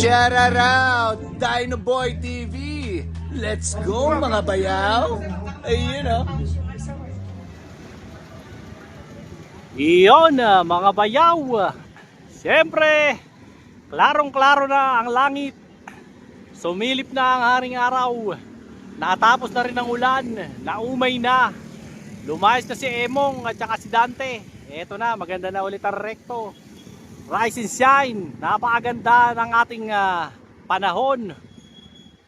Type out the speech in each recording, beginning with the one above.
Shout out Dino Boy TV. Let's go mga bayaw. Ayun oh. Iyon mga bayaw. Siyempre, klarong-klaro na ang langit. Sumilip na ang haring araw. Nakatapos na rin ang ulan. Naumay na. Lumayas na si Emong at saka si Dante. Eto na, maganda na ulit ang rekto. Rise and shine. Napakaganda ng ating panahon.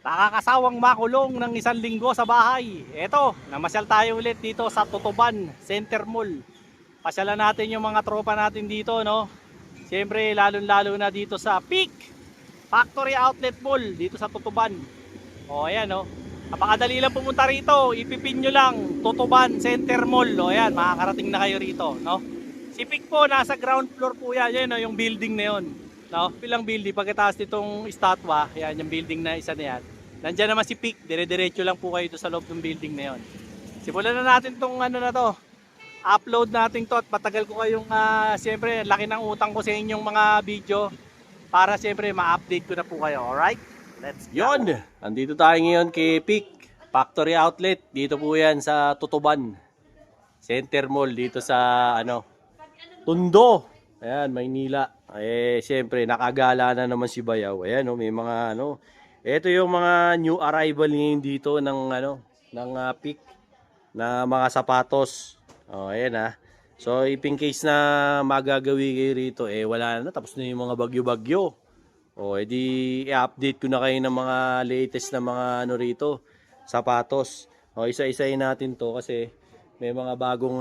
Nakakasawang makulong ng 1 linggo sa bahay. Eto, namasyal tayo ulit dito sa Tutuban Center Mall. Pasyalan natin yung mga tropa natin dito, no? Siyempre, lalo-lalo na dito sa Peak Factory Outlet Mall, dito sa Tutuban. O, ayan, no? Napakadali lang pumunta rito. Ipipin nyo lang, Tutuban Center Mall. O, ayan, makakarating na kayo rito, no? Si Peak po, nasa ground floor po yan. Yan, no? Yung building na yun. No? Pilang building, pagkataas nitong estatwa, yan, yung building na isa na yan. Nandiyan naman si Peak, dire-diretso lang po kayo sa loob ng building na yon. Simulan na natin tong ano na to. Upload natin to at patagal ko kayong siyempre laki ng utang ko sa inyong mga video para siyempre ma-update ko na po kayo. Alright? Let's go. Yon, andito tayo ngayon kay Peak Factory Outlet. Dito po yan sa Tutuban Center Mall dito sa Tondo. Ayan, Maynila. Siyempre nakagala na naman si Bayaw. Ayan, may mga ito yung mga new arrival ngayon dito ng Peak na mga sapatos. Ayan So if in case na magagawi kayo rito, wala na, tapos na yung mga bagyo-bagyo. Edi i-update ko na kayo ng mga latest na mga rito, sapatos. Isa-isahin natin to kasi may mga bagong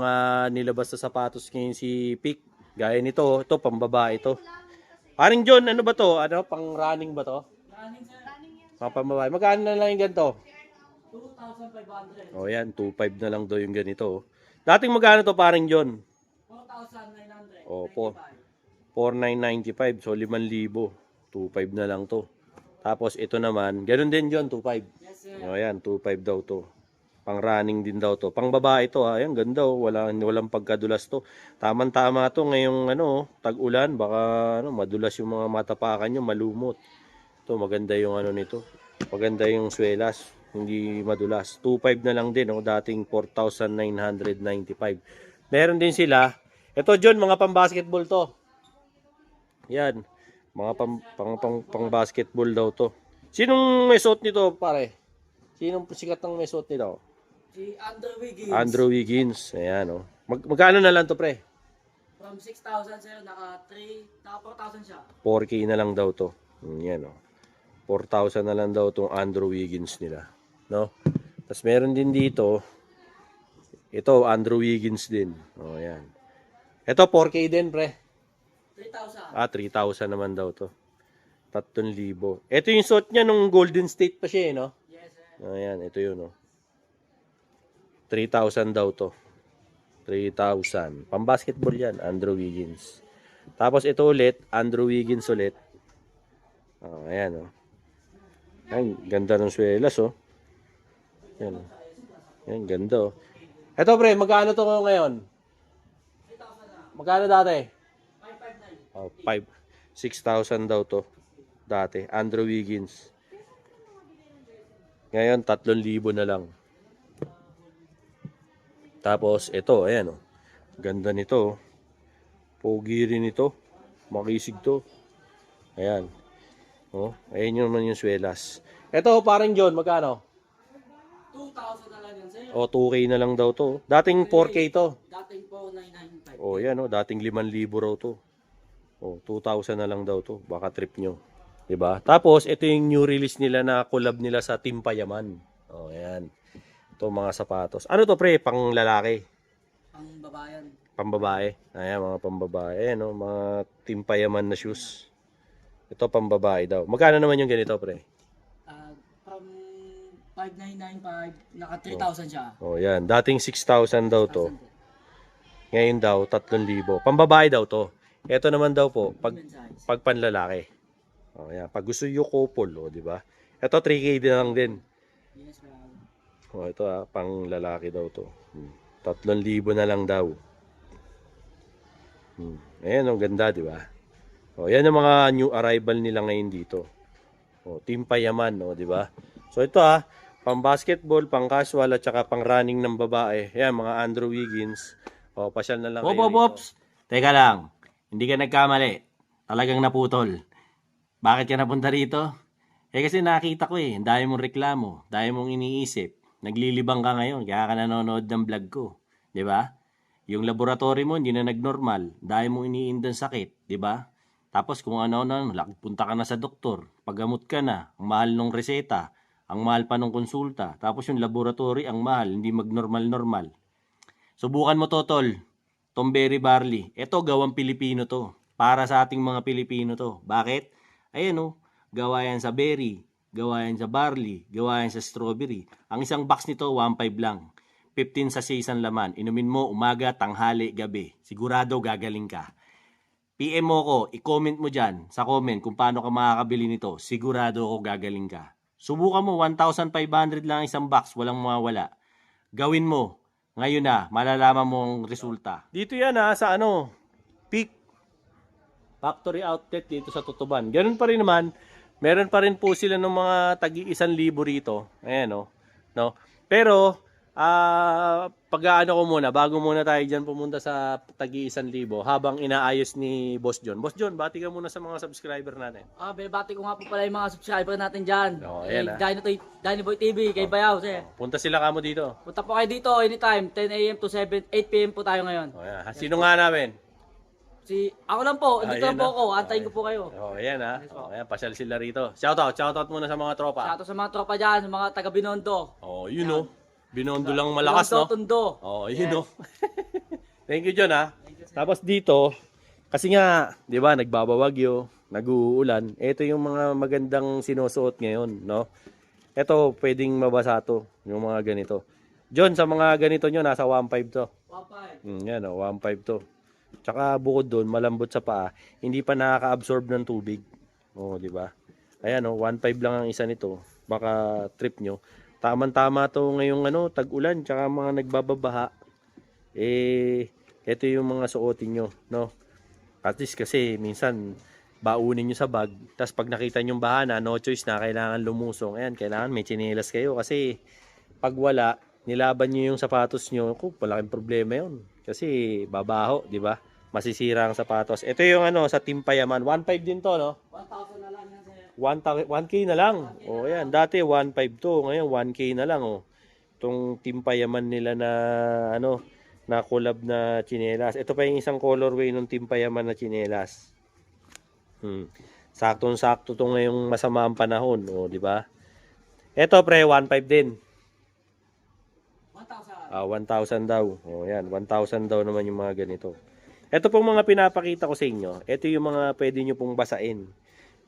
nilabas na sapatos ngayon si Peak. Gaya nito, ito pambabae ito. Paring John, ano ba to? Pang running ba to? Running sir. Pambabae. Magkano na lang yung ganito? 2,500. Yan, 2.5 na lang daw yung ganito. Dating magkano to paring John? 4,900. Po. 4,995. So 5,000. 2.5 na lang to. Tapos ito naman, ganun din John, 2.5. Yes sir. Yan, 2.5 daw to. Pang running din daw to. Pang babae to Ayan, ganda walang pagkadulas to. Tama to ngayong tag-ulan, baka madulas yung mga matapakan nyo, malumot. Ito maganda yung nito. Maganda yung swelas, hindi madulas. 2.5 na lang din, dating 4,995. Meron din sila. Ito John, mga pang-basketball to. Yan. Mga pang-basketball daw to. Sinong may suot nito, pare? Sinong sikat ng may suot nito? Si Andrew Wiggins. Andrew Wiggins. Ayan, magkano na lang to, pre? From 6,000 sir, naka 4,000 siya. 4K na lang daw to. Yan, 4,000 na lang daw tong Andrew Wiggins nila. No? Tapos meron din dito, ito, Andrew Wiggins din. Ayan. Ito, 4K din, pre. 3,000. 3,000 naman daw to. 3,000. Ito yung suot niya nung Golden State pa siya, no? Yes sir. Ayan, ito yun, 3,000 daw to. 3,000. Pang-basketball yan, Andrew Wiggins. Tapos ito ulit, Andrew Wiggins ulit. Ayan, Ay, ganda ng swelas, Yan. Yan, ganda, Ito, pre, magkano to ngayon? 3,000 na. Magkano dati? 5,500. 6,000 daw to. Dati, Andrew Wiggins. Ngayon, 3,000 na lang. Tapos, ito, ayan, ganda nito, Pogi rin ito. Makisig to. Ayan. Ayan yun naman yung swelas. Ito, parang John, magkano? 2,000 na lang yan sir. 2K na lang daw to. Dating 4K to. Dating po 995. Yan, dating 5,000 raw to. 2,000 na lang daw to. Baka trip nyo. Diba? Tapos, ito yung new release nila na collab nila sa Team Payaman. Ayan. Ito mga sapatos. Ano to, pre? Pang lalaki? Ang babayan. Pambabae. Ayan, mga pambabae. Ayan, mga Team Payaman na shoes. Ito, pambabae daw. Magkano naman yung ganito, pre? From 5,995, naka 3,000 siya. Yan. Dating 6,000 daw to. Ngayon daw, 3,000. Pambabae daw to. Ito naman daw po, pag panlalaki. Yan. Pag gusto yung couple, di ba? Ito, 3K din lang din. Yes, ma'am. Ito pang lalaki daw to. 3,000 na lang daw. Ayan, ang ganda, di ba? Yan ang mga new arrival nila ngayon dito. O, Team Payaman, o, di ba? So ito pang basketball, pang casual at saka pang running ng babae. Yan, mga Andrew Wiggins. O, pasyal na lang kayo rito. Teka lang, hindi ka nagkamali. Talagang naputol. Bakit ka napunta rito? Kasi nakita ko ang dami mong reklamo, dami mong iniisip. Naglilibang ka ngayon, kaya ka nanonood ng vlog ko. Di ba? Yung laboratory mo, hindi na nagnormal. Dahil mong iniindang sakit, di ba? Tapos kung ano-ano, punta ka na sa doktor. Paggamot ka na, ang mahal ng reseta, ang mahal pa ng konsulta. Tapos yung laboratory, ang mahal, hindi magnormal-normal. Subukan mo to, tol. Tomberry barley. Ito, gawang Pilipino to. Para sa ating mga Pilipino to. Bakit? Ayan gawa yan sa berry, gawa yan sa barley, gawa yan sa strawberry. Ang isang box nito, 1.5 lang. 15 sa isang laman. Inumin mo umaga, tanghali, gabi. Sigurado gagaling ka. PM mo ko, i-comment mo dyan sa comment kung paano ka makakabili nito. Sigurado ako gagaling ka. Subukan mo, 1,500 lang isang box, walang mawawala. Gawin mo. Ngayon na, malalaman mo ang resulta. Dito yan sa Peak Factory Outlet dito sa Tutuban. Ganun pa rin naman, meron pa rin po sila ng mga tagi-1,000 rito. Ayan no? Pero, pag-aano ko muna, bago muna tayo dyan pumunta sa tagi-1,000 habang inaayos ni Boss John. Boss John, bati ka muna sa mga subscriber natin. Bati ko nga po pala yung mga subscriber natin dyan. Ayan Dinoboy TV, kay Bayaw, sir. Punta sila kamo dito. Punta po kayo dito anytime, 10 a.m. to 8 p.m. po tayo ngayon. Ayan. Sino nga namin? Ako lang po, dito lang po ako, antayin ko po kayo. Ayan Ayan, pasyal sila rito. Shoutout muna sa mga tropa. Shoutout sa mga tropa dyan, sa mga taga Binondo. Yun Binondo lang malakas, no? Tondo. Yun Thank you, John, Tapos dito, kasi nga, di ba, nagbabawagyo, nag-uulan. Ito yung mga magandang sinusuot ngayon, no? Ito, pwedeng mabasa to, yung mga ganito. John, sa mga ganito nyo, nasa 1.5 to. 1.5. Yan, 1.5 to. Tsaka bukod doon, malambot sa paa, hindi pa nakaka-absorb ng tubig. Di ba? Ayan, 1.5 lang ang isa nito. Baka trip nyo. Tama-tama to ngayong tag-ulan, tsaka mga nagbababaha. Ito yung mga suotin nyo, no? At least kasi minsan baunin nyo sa bag, tapos pag nakita nyo baha na, no choice na, kailangan lumusong. Ayan, kailangan may tsinelas kayo kasi pag wala, nilaban nyo yung sapatos nyo, malaking problema yun. Kasi babaho, di ba? Masisira ang sapatos. Ito yung sa Team Payaman. 1.5 din to, no? 1,000 na lang yan, sir. 1K na lang. Ayan. Dati 1.5 to. Ngayon 1K na lang, Itong Team Payaman nila na, na collab na tsinelas. Ito pa yung isang colorway ng Team Payaman na tsinelas. Saktong-sakto to ngayong masama ang panahon, di ba? Ito, pre, 1.5 din. 1,000 daw. Yan, 1,000 daw naman yung mga ganito. Ito pong mga pinapakita ko sa inyo. Ito yung mga pwede nyo pong basain.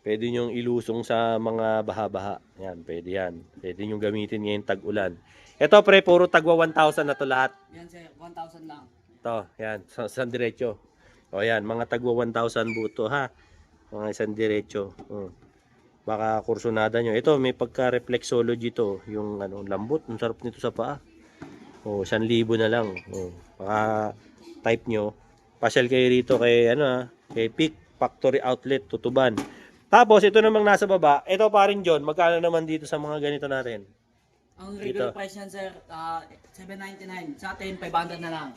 Pwede nyo ilusong sa mga baha-baha. Yan, pwede yan. Pwede nyo gamitin ngayong tag-ulan. Ito, pre, puro tagwa 1,000 na to lahat. Yan, sir. 1,000 lang. Ito, yan. Sa diretso. Yan, mga tagwa 1,000 buto, ha. Mga isang diretso. Baka kursunada nyo. Ito, may pagka-reflexology to. Yung lambot. Ang sarap nito sa paa. 1,000 na lang. Baka type nyo. Pasyal kayo rito kay kay Peak Factory Outlet Tutuban. Tapos ito namang nasa baba, ito pa rin John, magkano naman dito sa mga ganito natin? Ang regular price niyan, sir, 799. Sa atin 500 na lang.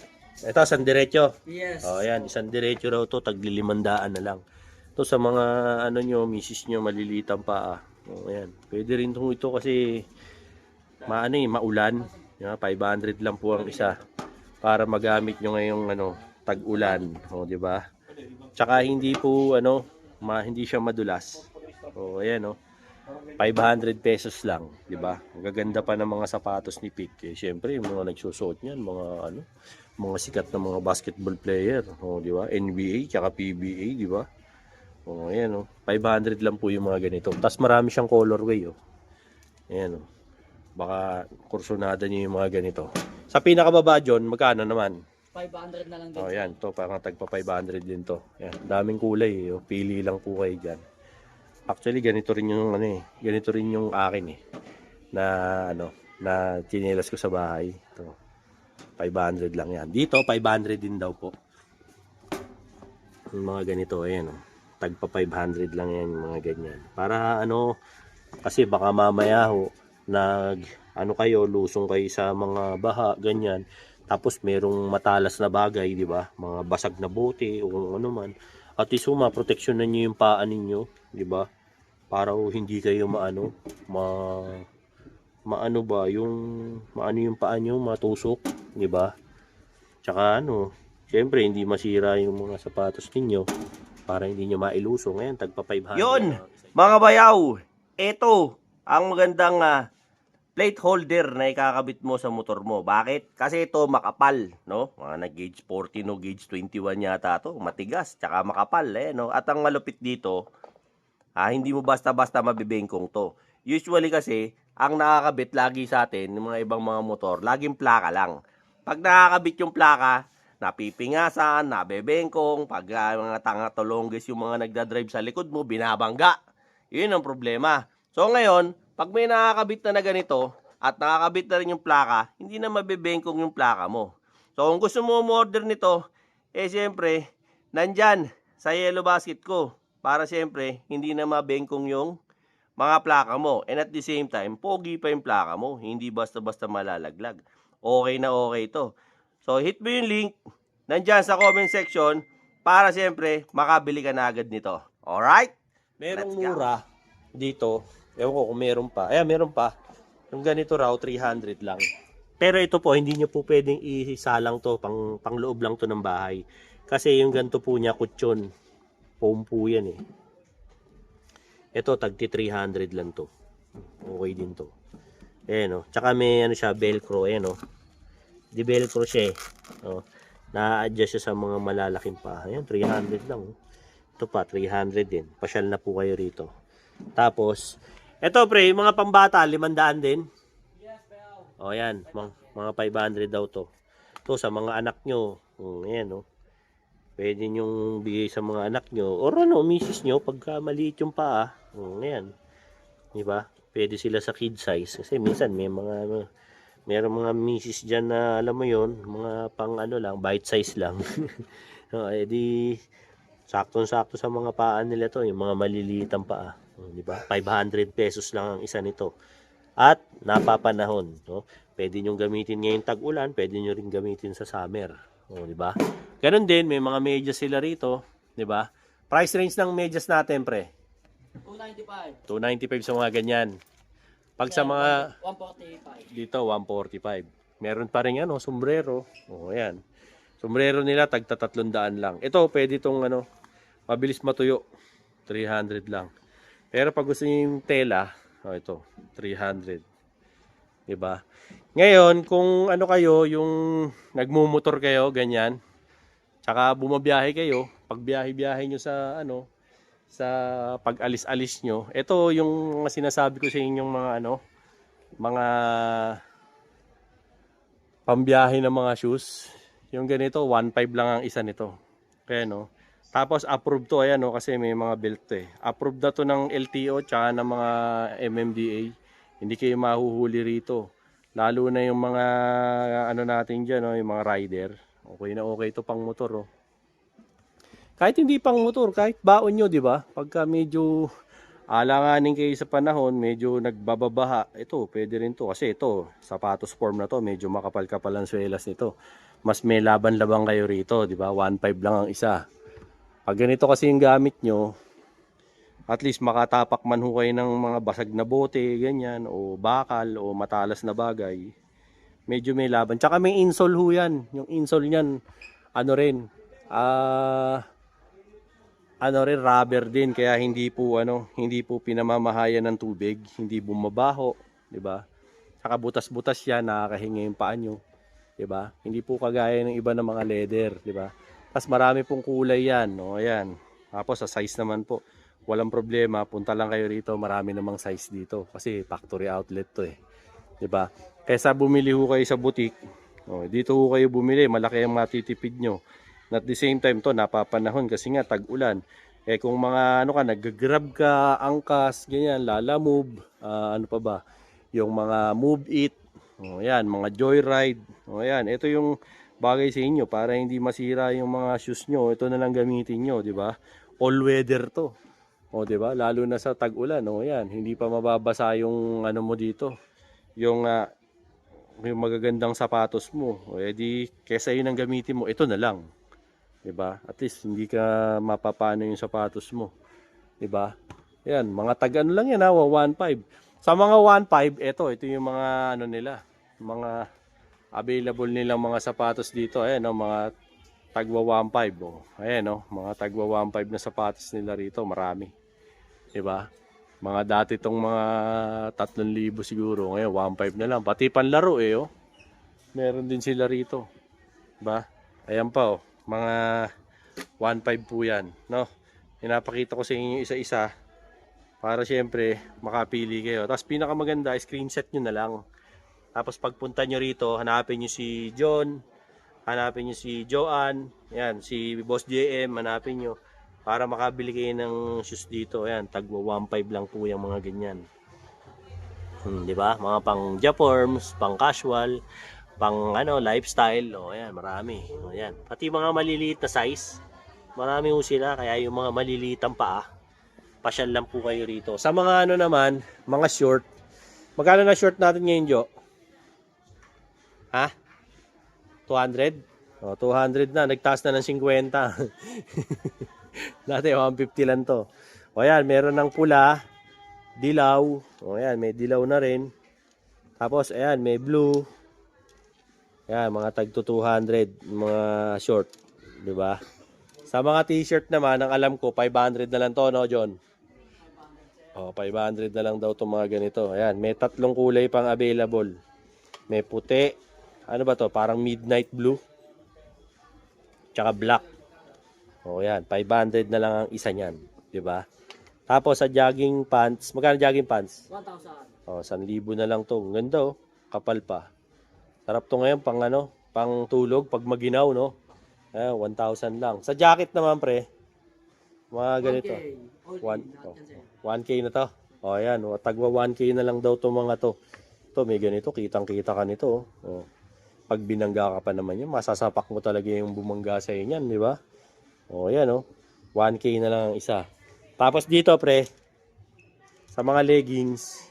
Ito isang diretso. Yes. Yan, isang diretso raw to, tagli 500 na lang. To sa mga nyo, misis nyo malilitan pa. Ayan. Pwede rin ito kasi maulan. 500 lang po ang isa para magamit nyo ngayong tag-ulan, di ba? Tsaka hindi po hindi siya madulas. Ayan 500 pesos lang, di ba? Ang gaganda pa ng mga sapatos ni Peak. Syempre, yung mga nagsusuot niyan, mga sikat na mga basketball player, di ba? NBA tsaka PBA, di ba? Ayan 500 lang po yung mga ganito. Tapos marami siyang colorway, Ayan baka kursunada niyo yung mga ganito. Sa pinakababa, John, magkano naman? 500 na lang din. Yan, to parang tagpa 500 din to. Yan, daming kulay, pili lang po kayo diyan. Actually, ganito rin yung ganito rin yung akin na na tsinelas ko sa bahay. To 500 lang yan. Dito 500 din daw po. Yung mga ganito, ayan tagpa 500 lang yan yung mga ganyan. Para Kasi baka mamaya ho, ano kayo, lusong kayo sa mga baha, ganyan. Tapos merong matalas na bagay, di ba? Mga basag na bote o kung ano man. At least proteksyonan nyo yung paa ninyo, di ba? Para hindi kayo maano ba, maano yung paa nyo, matusok, di ba? Tsaka syempre hindi masira yung mga sapatos ninyo para hindi nyo mailusong. Ngayon, tagpa 500. Yun, mga bayaw, ito ang magandang plate holder na ikakabit mo sa motor mo. Bakit? Kasi ito makapal, no? Mga nag-gauge 40, no? Gauge 21 yata to. Matigas, tsaka makapal, no? At ang malupit dito, hindi mo basta-basta mabibengkong to. Usually kasi, ang nakakabit lagi sa atin, ng mga ibang mga motor, laging plaka lang. Pag nakakabit yung plaka, napipingasan, nabebengkong, pag mga tanga-tolonggis yung mga nagdadrive sa likod mo, binabangga. Yun ang problema. So ngayon, pag may nakakabit na ganito, at nakakabit na rin yung plaka, hindi na mabebengkong yung plaka mo. So kung gusto mo order nito, siyempre, nandyan sa Yellow Basket ko. Para siyempre, hindi na mabengkong yung mga plaka mo. And at the same time, pogi pa yung plaka mo. Hindi basta-basta malalaglag. Okay na okay ito. So hit mo yung link, nandyan sa comment section, para siyempre, makabili ka na agad nito. Alright? Merong mura dito. Ewan ko kung meron pa. Meron pa. Yung ganito raw, 300 lang. Pero ito po, hindi nyo po pwedeng isalang to. Pang loob lang to ng bahay. Kasi yung ganito po niya, kutsyon. Foam po yan eh. Ito, tagti 300 lang to. Okay din to. No. Tsaka may siya, velcro. No. Di velcro siya eh. No. Na-adjust siya sa mga malalaking pa. Ayan, 300 lang. Ito pa, 300 din. Pasyal na po kayo rito. Tapos, eto pre, mga pambata, 500 din. Yes, Bel. O yan, mga 500 daw to. To sa mga anak nyo. Ayan o. Pwede nyong bigay sa mga anak nyo. Or misis nyo, pagka maliit yung paa. Ayan. Diba? Pwede sila sa kid size. Kasi minsan meron mga misis dyan na alam mo yon, mga pang lang, bite size lang. Edi saktong-sakto sa mga paan nila to, yung mga maliliit ang paa. Di ba? 500 pesos lang ang isa nito. At napapanahon, no? Pwede nyo gamitin ngayong tag-ulan, pwede nyo rin gamitin sa summer. Di ba? Ganun din, may mga medyas sila rito, di ba? Price range ng medyas natin, pre. 295. 295 sa mga ganyan. Pag sa mga 145. dito 145. Meron pa rin sombrero. Ayan. Sombrero nila tagta 300 lang. Ito pwede itong mabilis matuyo. 300 lang. Pero pag gusto niyo yung tela, ito 300. 'Di ba? Ngayon, kung kayo, yung nagmumotor kayo ganyan, tsaka bumabiyahe kayo, pag biyahe-biyahe nyo sa sa pag-alis-alis nyo, ito yung sinasabi ko sa inyong mga pambiyahe ng mga shoes. Yung ganito, 1.5 lang ang isa nito. Kaya tapos approved to, ayan kasi may mga belt to eh. Approved na to ng LTO tsaka ng mga MMDA. Hindi kayo mahuhuli rito. Lalo na yung mga natin dyan, yung mga rider. Okay na okay to pang motor. Kahit hindi pang motor, kahit baon nyo, di ba? Pagka medyo alanganin kayo sa panahon, medyo nagbababaha, ito, pwede rin to. Kasi ito, sapatos form na to, medyo makapal-kapal ang swelas nito. Mas may laban-labang kayo rito, di ba? 1.5 lang ang isa. Pag ganito kasi yung gamit nyo, at least makatapak man ho kayo ng mga basag na bote, ganyan, o bakal, o matalas na bagay. Medyo may laban. Tsaka may insole ho yan. Yung insole niyan, rubber din, kaya hindi po pinamamahayan ng tubig, hindi bumabaho, 'di ba? Saka butas-butas 'yan, nakakahinga yung paa nyo, 'di ba? Hindi po kagaya ng iba ng mga leather, 'di ba? Tapos marami pong kulay 'yan, ayan. Tapos sa size naman po, walang problema, punta lang kayo rito, marami namang size dito kasi factory outlet 'to eh. 'Di ba? Kaysa bumili ho kayo sa boutique, dito ho kayo bumili, malaki ang matitipid nyo. At the same time to, napapanahon kasi nga tag-ulan. Kung mga nag-grab ka, angkas, ganyan, lalamove, pa ba? Yung mga move it, yan, mga joyride. Yan, ito yung bagay sa inyo para hindi masira yung mga shoes nyo. Ito na lang gamitin nyo, di ba? All weather to. O, di ba? Lalo na sa tag-ulan. O, yan. Hindi pa mababasa yung ano mo dito. Yung magagandang sapatos mo. O, edi, kesa yun ang gamitin mo, ito na lang. Di ba? At least, hindi ka mapapano yung sapatos mo. Di ba? Yan. Mga tag-ano lang yan, ha? 1.5. Sa mga 1.5, ito yung mga ano nila. Mga available nilang mga sapatos dito. Ayan, no? Mga tagwa 1.5. Oh. Ayan, no? Mga tagwa 1.5 na sapatos nila rito. Marami. Diba? Mga dati tong mga 3,000 siguro. Ngayon, 1.5 na lang. Pati panlaro oh. Meron din sila rito. Diba? Ayan pa oh. Mga 1.5 po yan. No? Pinapakita ko sa inyo isa-isa. Para syempre, makapili kayo. Tapos pinakamaganda, screenshot nyo na lang. Tapos pagpunta nyo rito, hanapin nyo si John. Hanapin nyo si Joanne. Yan, si Boss JM. Hanapin nyo. Para makabili kayo ng shoes dito. Ayan, tagwa 1.5 lang po yung mga ganyan. Di ba? Mga pang Japorms, pang casual, pang lifestyle. O, ayan, marami. O, ayan. Pati mga maliliit na size. Marami po sila. Kaya yung mga maliliit ang paa, pasyal lang po kayo rito. Sa mga naman, mga short. Magkano na short natin ngayon, Jo? Ha? 200? O, 200 na. Nagtaas na ng 50. Dati 150 lang to. O yan, meron ng pula, dilaw. O yan, may dilaw na rin. Tapos ayan, may blue. Ayan, mga tagto 200, mga short, 'di ba? Sa mga t-shirt naman, ang alam ko 500 na lang to, no, John? O, 500 na lang daw to mga ganito. Ayan, may tatlong kulay pang available. May puti. Ano ba to? Parang midnight blue. Tsaka black. O yan, 500 na lang ang isa niyan, 'di ba? Tapos sa jogging pants, magkano jogging pants? 1,000. O, 1,000 na lang 'to. Ang ganda oh, kapal pa. Sarap 'to ngayon pang pang tulog pag maginaw, no? 1,000 lang. Sa jacket naman, pre. Mga ganito. 1K na 'to. O yan, tagwa 1K na lang daw 'to mga 'to. Ito may ganito, kitang-kita ka nito, oh. Pag binangga ka pa naman 'yan, masasapak mo talaga yung bumangga sa inyan, 'di ba? O, yan o. 1K na lang ang isa. Tapos dito, pre, sa mga leggings,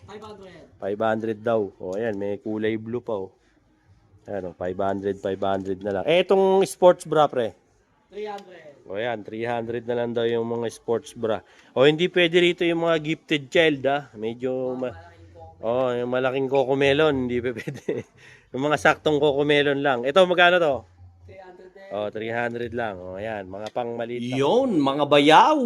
500 daw. O, ayan, may kulay blue pa o. Ayan o, 500 na lang. Eh, itong sports bra, pre. 300. O, ayan, 300 na lang daw yung mga sports bra. O, hindi pwede rito yung mga gifted child, Medyo, yung malaking cocomelon, hindi pwede. Yung mga saktong cocomelon lang. Ito, magkano to? 300 lang. O, ayan. Mga pang maliit. Yon, mga bayaw.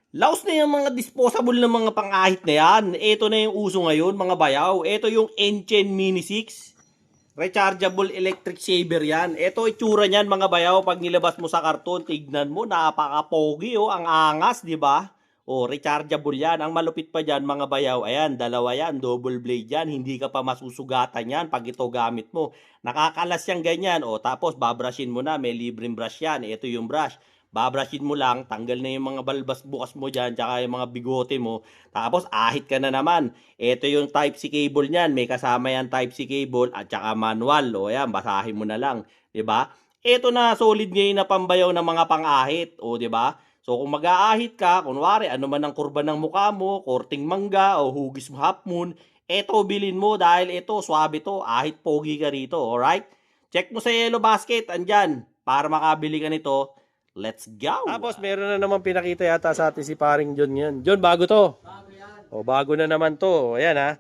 Laos na yung mga disposable na mga pangahit na yan. Ito na yung uso ngayon, mga bayaw. Ito yung Enchen Mini 6. Rechargeable electric saver yan. Ito itsura niyan, mga bayaw. Pag nilabas mo sa karton, tignan mo, napaka-pogi, ang angas, di ba? Rechargeable yan. Ang malupit pa dyan, mga bayaw, ayan, dalawa yan, double blade yan. Hindi ka pa masusugatan yan pag ito gamit mo. Nakakalas yan ganyan. Tapos babrushin mo na, may libreng brush yan. Ito yung brush. Babrushin mo lang, tanggal na yung mga balbas bukas mo dyan, tsaka yung mga bigote mo. Tapos ahit ka na naman. Ito yung Type-C cable niyan. May kasama yan Type-C cable at tsaka manual. Ayan, basahin mo na lang. Diba? Ito na solid ngayon na pambayaw ng mga pang-ahit. Diba? So kung mag-aahit ka, kunwari ano man ang kurba ng mukha mo, korting mangga o hugis mo half moon, eto bilin mo dahil ito, swabe to, ahit pogi ka rito, alright? Check mo sa Yellow Basket, andyan, para makabili ka nito. Let's go! Tapos meron na naman pinakita yata sa atin si paring John yan. John, bago to. Bago yan. Bago na naman to. Ayan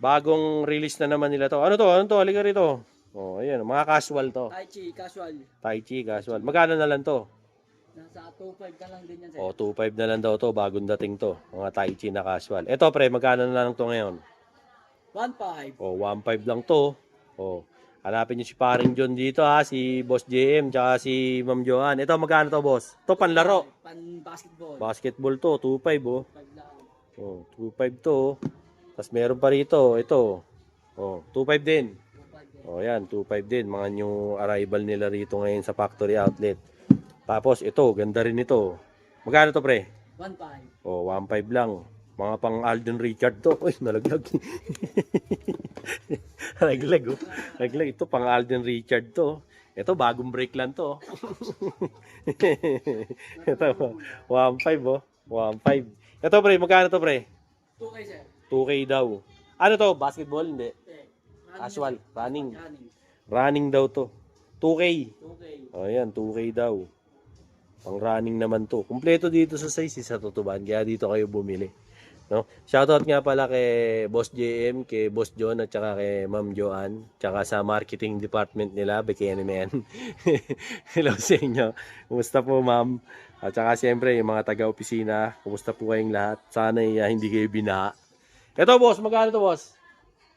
Bagong release na naman nila to. Ano to? Halika rito. Ayan, mga casual to. Tai Chi, casual. Tai Chi, casual. Magkano na lang to? Nasa 2.5 ka lang din yan, sir. 2.5 na lang daw to, bagong dating to. Mga Tai Chi na casual. Ito pre, magkano na lang to ngayon? 1.5. 1.5 lang to. Hanapin niyo si paring John dito si Boss JM, tsaka si Ma'am Joanne. Ito, magkano to, boss? Ito, panlaro. Pan-basketball. Basketball to, 2.5 5 lang. 2.5 to. Tapos meron pa rito, ito. 2.5 din. 2.5 din. Yan, 2.5 din. Mga new arrival nila rito ngayon sa factory outlet. Tapos ito, ganda rin ito. Magkano to, pre? 1.5. 1.5 lang. Mga pang Alden Richard to. Uy, nalaglag. Nalaglag. Nalaglag. Ito, pang Alden Richard to. Ito, bagong break lang to. Ito, 1.5 1.5. Ito pre, magkano to pre? 2K sir. 2K daw. Ano to? Basketball? Hindi. Eh, Casual. Running. Running. Running daw to. 2K. 2K. O yan, 2K daw. Pang running naman to. Kumpleto dito sa size sa Tutuban. Kaya dito kayo bumili. No? Shoutout nga pala kay Boss JM, kay Boss John at saka kay Ma'am Joanne, tsaka sa marketing department nila, Bikini Man. Hello sa inyo. Kumusta po ma'am? At saka siyempre yung mga taga-opisina, kumusta po kayong lahat? Sana hindi kayo binaha. Ito boss, magkano to boss?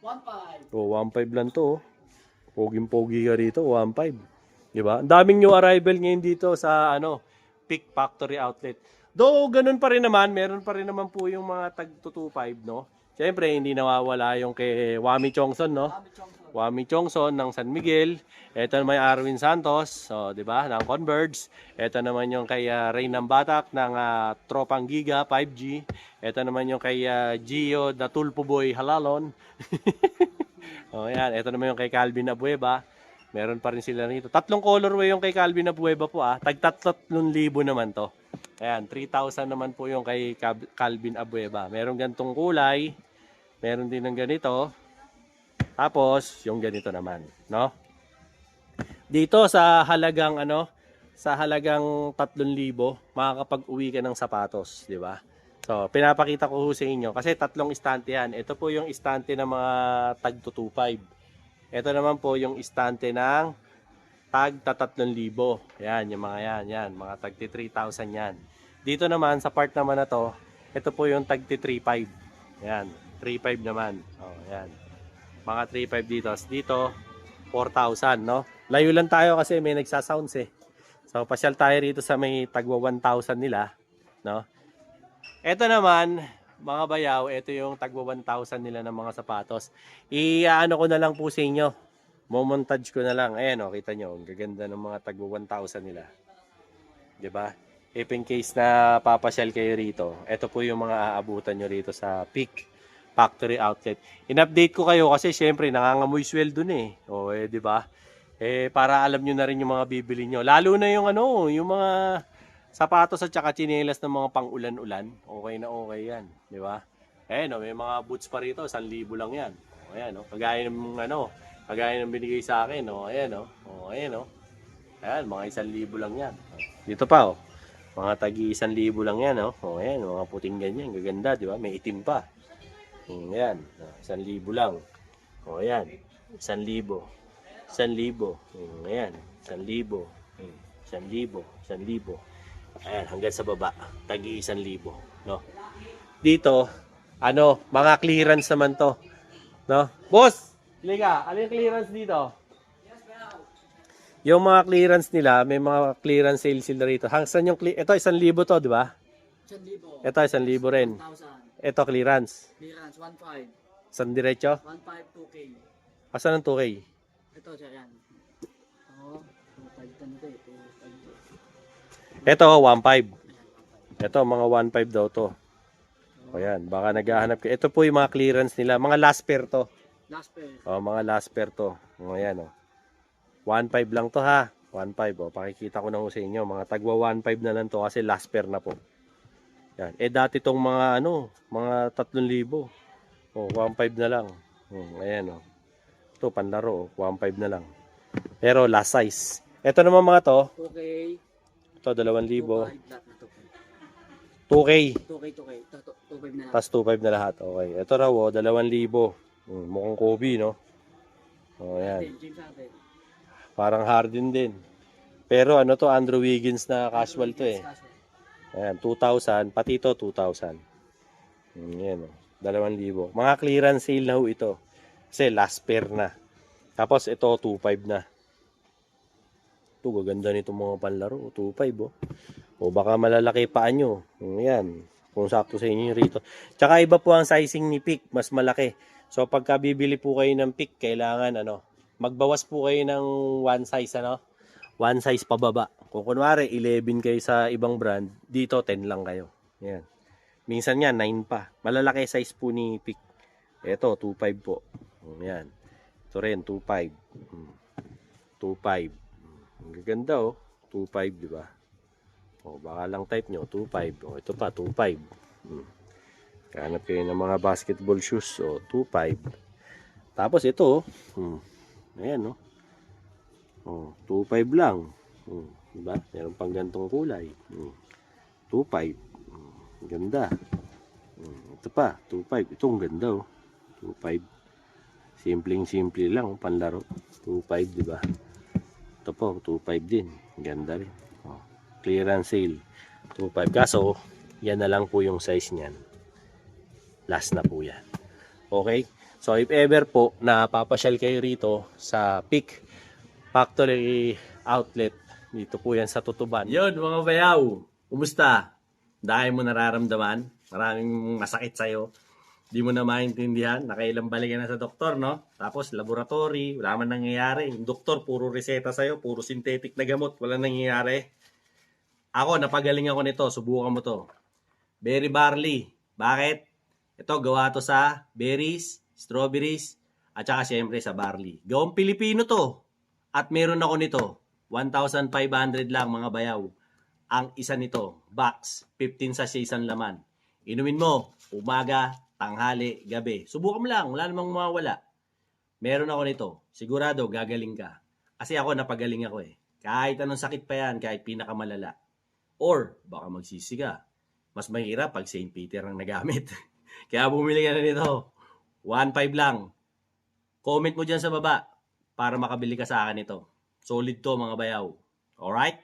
1.5. Oh, 1.5 lang to. Poging-pogi ka rito, 1.5. Diba? Ang daming new arrival ngayon dito sa Peak Factory Outlet. Though ganun pa rin naman, meron pa rin naman po yung mga tag 225, no? Siyempre, hindi nawawala yung kay Wami Chongson, no? Wami Chongson ng San Miguel. Ito naman yung Arwin Santos, so, di ba, ng Converge. Ito naman yung kay Rain ng Batak ng Tropang Giga 5G. Ito naman yung kay Gio the Tulpo Boy Halalon. Oh, yan. Ito naman yung kay Calvin Abueva. Meron pa rin sila rito. 3 colorway yung kay Calvin Abueva po Tag 3,000 naman to. Ayan, 3,000 naman po yung kay Calvin Abueva. Meron ganitong kulay. Meron din ng ganito. Tapos, yung ganito naman, no? Dito sa halagang sa halagang 3,000, makakapag-uwi ka ng sapatos, di ba? So, pinapakita ko sa inyo kasi 3 istante yan. Ito po yung istante ng mga tag 225. Ito naman po yung istante ng tag 3,000. Yan, yung mga yan, mga tag 3,000 yan. Dito naman, sa part naman na to, ito po yung tag 3,500. Yan, 3,500 naman. Oh, yan. Mga 3,500 dito. Dito, 4,000, no? Layo lang tayo kasi may nagsasounds eh. So, pasyal tayo rito sa may tagwa 1,000 nila, no? Ito naman, mga bayaw, ito yung tagwa 1,000 nila ng mga sapatos. I-ano ko na lang po sa inyo. Momontage ko na lang. Ayan o, kita nyo. Ang gaganda ng mga tagwa 1,000 nila. Diba? If in case na papasyal kayo rito, ito po yung mga aabutan nyo rito sa Peak Factory Outlet. In-update ko kayo kasi syempre nangangamoy sweldo na eh. O diba? Para alam nyo na rin yung mga bibili nyo. Lalo na yung yung mga sapatos at saka tsinelas ng mga pang-ulan-ulan. Okay na okay yan. Di ba? May mga boots pa rito. 1,000 lang yan. Ayan, kagaya ng kagaya ng binigay sa akin. Ayan, ayan, mga 1,000 lang yan. Dito pa, mga tagi 1,000 lang yan. Ayan, mga puting ganyan. Gaganda, di ba? May itim pa. Ayan, 1,000 lang. Ayan, 1,000. 1,000. Ayan, 1,000. 1,000. 1,000. Ayan, hanggang sa baba. Tagi 1,000. No? Dito, mga clearance naman to. No? Boss, liga, ano yung clearance dito? Yung mga clearance nila, may mga clearance sale sila rito. Hangsan yung ito 1,000 to, di ba? 1,000. Ito 1,000 rin. 1,000. Ito clearance. Clearance, 1.5. San diretso? 1.5, 2K. Asan ang 2K? Ito, sir, yan. Oo, 2.5 to. Ito 1.5. Ito mga 1.5 daw to. O yan, baka naghahanap ka. Ito po yung mga clearance nila. Mga last pair to. Last pair. Mga last pair to. O yan 1.5 lang to ha. 1.5 pakikita ko na sa inyo. Mga tagwa 1.5 na lang to kasi last pair na po. Yan. Dati tong mga mga 3,000. 1.5 na lang. Ayan Ito panlaro 1.5 na lang. Pero last size. Ito naman mga to. Okay. Ito 2,000. 2.5 2K. 2K. 2.5 na lang. Tas 2.5 na lahat. Okay. Ito raw 2,000. Mukhang Kobe, no? Ayan. James Harden. Parang Harden din. Pero to, Andrew Wiggins na casual to eh. Ayan, 2,000. Pati ito, 2,000. Ayan 2,000. Mga clearance sale na ito. Kasi last pair na. Tapos ito, 2.5 na. Ito, gaganda nito mga panlaro. 2.5 O baka malalaki paan nyo. Ayan. Kung sakto sa inyo rito. Tsaka iba po ang sizing ni Peak. Mas malaki. So pagka bibili po kayo ng Peak, kailangan magbawas po kayo ng one size one size pababa. Kung kunwari 11 kayo sa ibang brand, dito 10 lang kayo. Yan. Minsan yan 9 pa. Malalaki size po ni Peak. Ito 2.5 po. Yan. Ito rin 2.5. 2.5. Ang gaganda 2.5, di ba? Baka lang type nyo 2.5. Ito pa 2.5. Hanap kayo ng mga basketball shoes. O, 2.5. Tapos ito, ayan, no? Oh, 2.5 lang. Diba? Meron pang gantong kulay. 2.5. Ganda. Ito pa, 2.5. Ito ang ganda, oh. 2.5. Simpleng-simple lang, panlaro. 2.5, diba? Ito po, 2.5 din. Ganda rin. Oh, clearance sale. 2.5. Kaso, yan na lang po yung size niyan. Last na po yan. Okay? So, if ever po na papasyal kayo rito sa Peak Factory Outlet, dito po yan sa Tutuban. Yun, mga bayaw. Kumusta? Dahil mo nararamdaman, maraming masakit sa'yo. Di mo na maintindihan, nakailang balik na sa doktor, no? Tapos, laboratory, wala man nangyayari. Yung doktor, puro reseta sa'yo, puro synthetic na gamot, wala nangyayari. Ako, napagaling ako nito, subukan mo to. Berry barley. Bakit? Ito, gawa to sa berries, strawberries, at saka syempre sa barley. Gawang Pilipino to. At meron ako nito. 1,500 lang mga bayaw. Ang isa nito, box, 15 sachet isang laman. Inumin mo, umaga, tanghali, gabi. Subukan mo lang, wala namang mawawala. Meron ako nito. Sigurado, gagaling ka. Kasi ako, napagaling ako eh. Kahit anong sakit pa yan, kahit pinakamalala. Or, baka magsisi ka. Mas mahirap pag St. Peter ang nagamit. Kaya bumili ka na nito. 1.5 lang. Comment mo dyan sa baba para makabili ka sa akin ito. Solid to mga bayaw. Alright?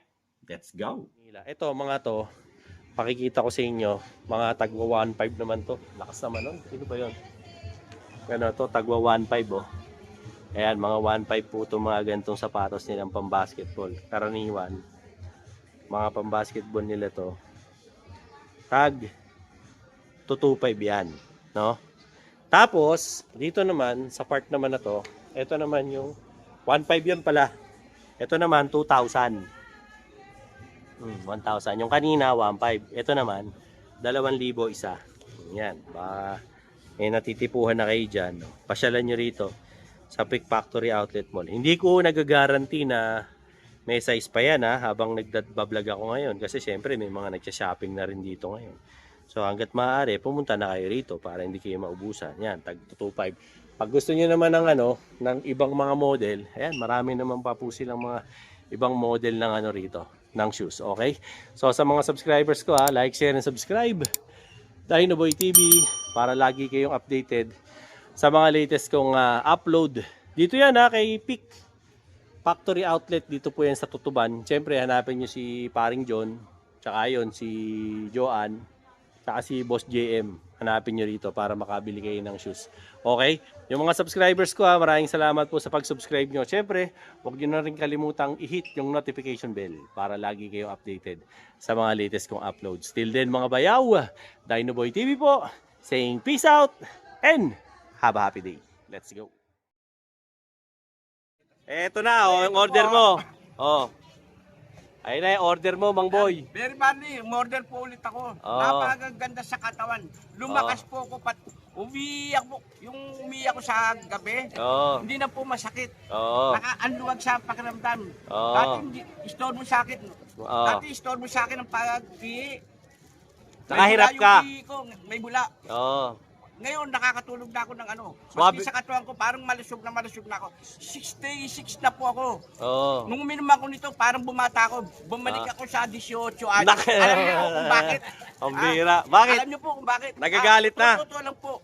Let's go. Ito mga to, pakikita ko sa inyo, mga tagwa 1.5 naman to. Lakas naman nun. Sino ba yun? Ano to, tagwa 1.5 oh. Ayan, mga 1.5 po ito mga gantong sapatos nilang pambasketball. Karaniwan, mga pambasketball nila to. Tag 2.5 yan, no? Tapos, dito naman, sa part naman na to, ito naman yung 1.5 yan pala. Ito naman, 2,000. 1,000. Yung kanina, 1.5. Ito naman, 2,000 isa. Yan. Baka may natitipuhan na kayo dyan. No? Pasyalan nyo rito sa Peak Factory Outlet Mall. Hindi ko nagagaranti na may size pa yan habang nagbablog ako ngayon. Kasi syempre may mga nagsha-shopping na rin dito ngayon. So hanggat maaari, pumunta na kayo rito para hindi kayo maubusan. Yan, tag 2.5. Pag gusto niyo naman ng ng ibang mga model, ayan, marami naman pa po silang mga ibang model ng rito, ng shoes, okay? So sa mga subscribers ko like, share, and subscribe Dinoboy TV para lagi kayong updated sa mga latest kong upload. Dito yan kay Peak Factory Outlet, dito po yan sa Tutuban. Siyempre hanapin niyo si Paring John, tsaka yun si Joan, tsaka si Boss JM. Hanapin nyo rito para makabili kayo ng shoes. Okay? Yung mga subscribers ko maraming salamat po sa pag-subscribe nyo. Siyempre, huwag nyo na rin kalimutang i-hit yung notification bell para lagi kayo updated sa mga latest kong uploads. Till then mga bayaw, Dinoboy TV po, saying peace out and have a happy day. Let's go. Eto na, yung order mo. Ayun na yung order mo, Mang Boy. Very badly, order po ulit ako. Napakaganda sa katawan. Lumakas po ako umiyak po. Yung umiyak ko sa gabi, hindi na po masakit. Nakaanluwag sa pakiramdam. Dati store mo sa akin. Dati store mo sa akin ang pag-ihi. Nakahirap ka. May bula. Ngayon, nakakatulog na ako ng Swabe. Maski sa katawan ko, parang malusog na ako. 66 na po ako. Nung uminom ako nito, parang bumata ako. Bumalik ako sa 18 anos. Alam niyo po kung bakit? Ang bira. Bakit? Alam niyo po kung bakit? Nagagalit na. Totoo lang po.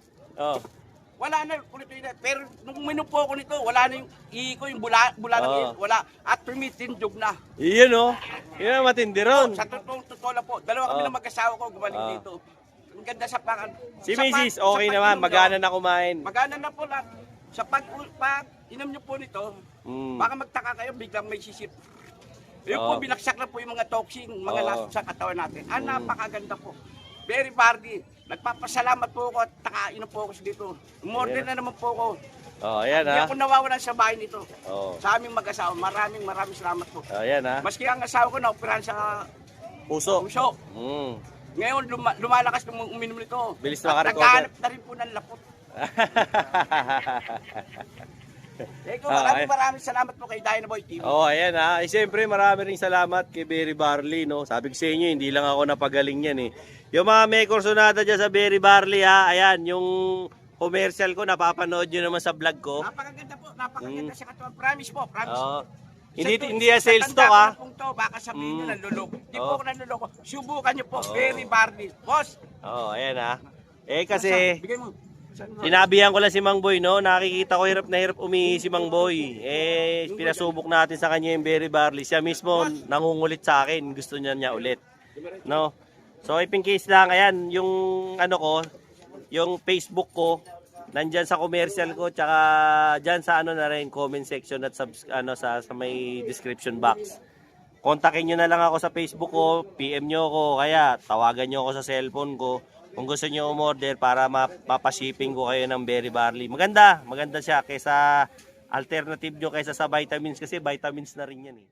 Wala na ulit yun. Pero nung uminom po ako nito, wala na yung ihi ko, yung bula ng ihi. Wala. At tumitindog na. Iyon Yun ang matindi ron. Sa totoo lang po. Dalawa kami ng mag-asawa ko gumaling dito. Ang ganda sa pangan. Si Mrs. okay naman, magana na kumain. Magana na po lang. Sa pag inom nyo po nito, baka magtaka kayo, biglang may sisip. Yung po, binaksak na po yung mga toxin, mga laso sa katawan natin. Napakaganda po. Very bardy. Nagpapasalamat po ako at nakainom po ako dito. Umorder na naman po ako. Ayan Hindi ako nawawalan sa bahay nito. Sa aming mag-asawa. Maraming salamat po. Ayan Maski ang asawa ko na-operahan sa puso. Ngayon, lumalakas nung uminom nito. Bilis na makarecover. Naghahanap na rin po ng lapot. Maraming salamat po kay Dynaboy TV. Oh, ayan ha. Siyempre, marami ring salamat kay Berry Barley, no? Sabi ko sa inyo, hindi lang ako napagaling yan, eh. Yung mga may kursonada dyan sa Berry Barley, ha? Ayan, yung commercial ko, napapanood nyo naman sa vlog ko. Napakaganda po, napakaganda sa katawan. Promise po, promise. Oh. Hindi yan sales talk, ha? Baka sabihin nyo nanluloko. Hindi po ako nanluloko. Subukan nyo po, Berry Barley. Boss! Oh, ayan ha. Kasi, bigay mo. sinabihan ko lang si Mang Boy, no? Nakikita ko hirap na hirap umihi si Mang Boy. Pinasubok natin sa kanya yung Berry Barley. Siya mismo nangungulit sa akin. Gusto niya ulit. No? So, in case lang, ayan, yung ano ko, yung Facebook ko, nandyan sa commercial ko, tsaka dyan sa ano na rin, comment section at sa may description box. Kontakin nyo na lang ako sa Facebook ko, PM nyo ako, kaya tawagan nyo ako sa cellphone ko. Kung gusto nyo umorder para mapashipping ko kayo ng Berry Barley. Maganda siya kaysa alternative nyo kaysa sa vitamins kasi vitamins na rin yan eh.